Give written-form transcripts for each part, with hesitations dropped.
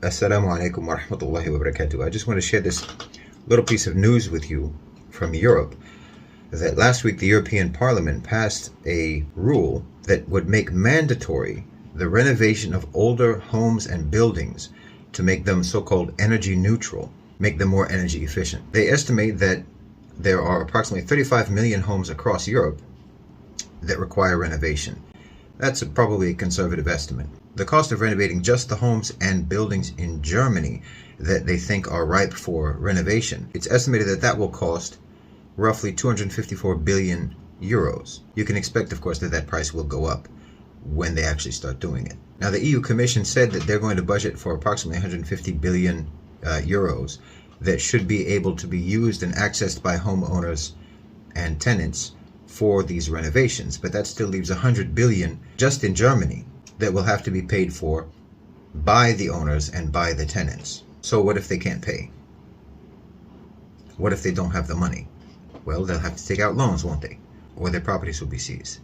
Assalamu alaikum wa rahmatullahi wa barakatuh. I just want to share this little piece of news with you from Europe that last week the European Parliament passed a rule that would make mandatory the renovation of older homes and buildings to make them so-called energy neutral, make them more energy efficient. They estimate that there are approximately 35 million homes across Europe that require renovation. That's probably a conservative estimate. The cost of renovating just the homes and buildings in Germany that they think are ripe for renovation, it's estimated that that will cost roughly 254 billion euros. You can expect, of course, that that price will go up when they actually start doing it. Now, the EU Commission said that they're going to budget for approximately 150 billion euros that should be able to be used and accessed by homeowners and tenants for these renovations, but that still leaves 100 billion just in Germany that will have to be paid for by the owners and by the tenants. So what if they can't pay? What if they don't have the money? Well, they'll have to take out loans, won't they? Or their properties will be seized,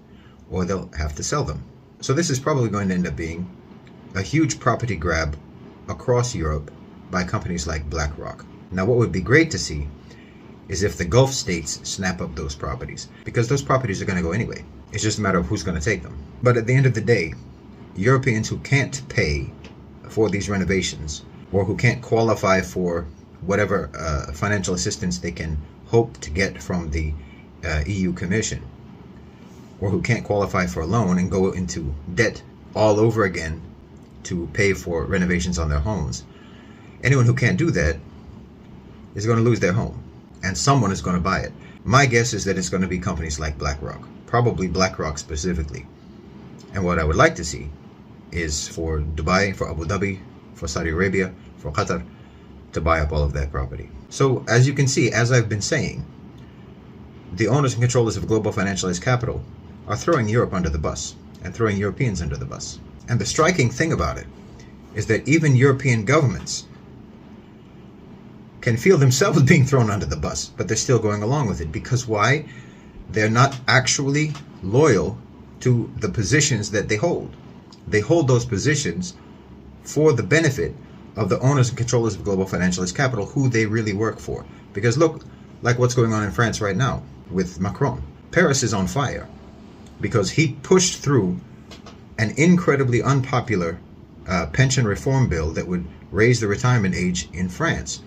or they'll have to sell them. So this is probably going to end up being a huge property grab across Europe by companies like BlackRock. Now, what would be great to see is if the Gulf states snap up those properties, because those properties are going to go anyway. It's just a matter of who's going to take them. But at the end of the day, Europeans who can't pay for these renovations, or who can't qualify for whatever financial assistance they can hope to get from the EU Commission, or who can't qualify for a loan and go into debt all over again to pay for renovations on their homes, anyone who can't do that is going to lose their home, and someone is going to buy it. My guess is that it's going to be companies like BlackRock, probably BlackRock specifically. And what I would like to see is for Dubai, for Abu Dhabi, for Saudi Arabia, for Qatar to buy up all of that property. So as you can see, as I've been saying, the owners and controllers of global financialized capital are throwing Europe under the bus and throwing Europeans under the bus. And the striking thing about it is that even European governments can feel themselves being thrown under the bus, but they're still going along with it. Because why? They're not actually loyal to the positions that they hold. They hold those positions for the benefit of the owners and controllers of global financialized capital, who they really work for. Because look, like what's going on in France right now with Macron. Paris is on fire because he pushed through an incredibly unpopular pension reform bill that would raise the retirement age in France.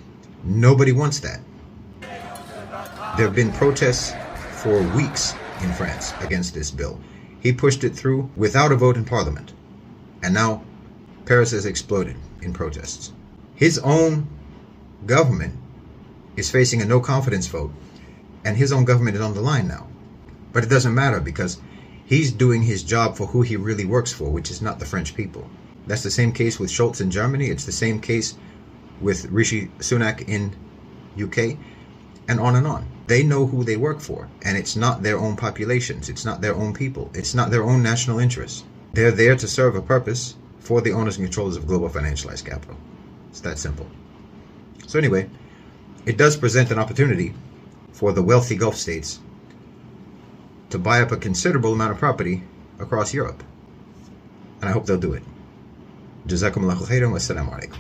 Nobody wants that. There have been protests for weeks in France against this bill. He pushed it through without a vote in parliament. And now Paris has exploded in protests. His own government is facing a no confidence vote, and his own government is on the line now. But it doesn't matter, because he's doing his job for who he really works for, which is not the French people. That's the same case with Scholz in Germany. It's the same case with Rishi Sunak in UK, and on and on. They know who they work for, and it's not their own populations, it's not their own people, it's not their own national interests. They're there to serve a purpose for the owners and controllers of global financialized capital. It's that simple. So anyway, it does present an opportunity for the wealthy Gulf states to buy up a considerable amount of property across Europe. And I hope they'll do it. Jazakumullahu khairan wa assalamu alaikum.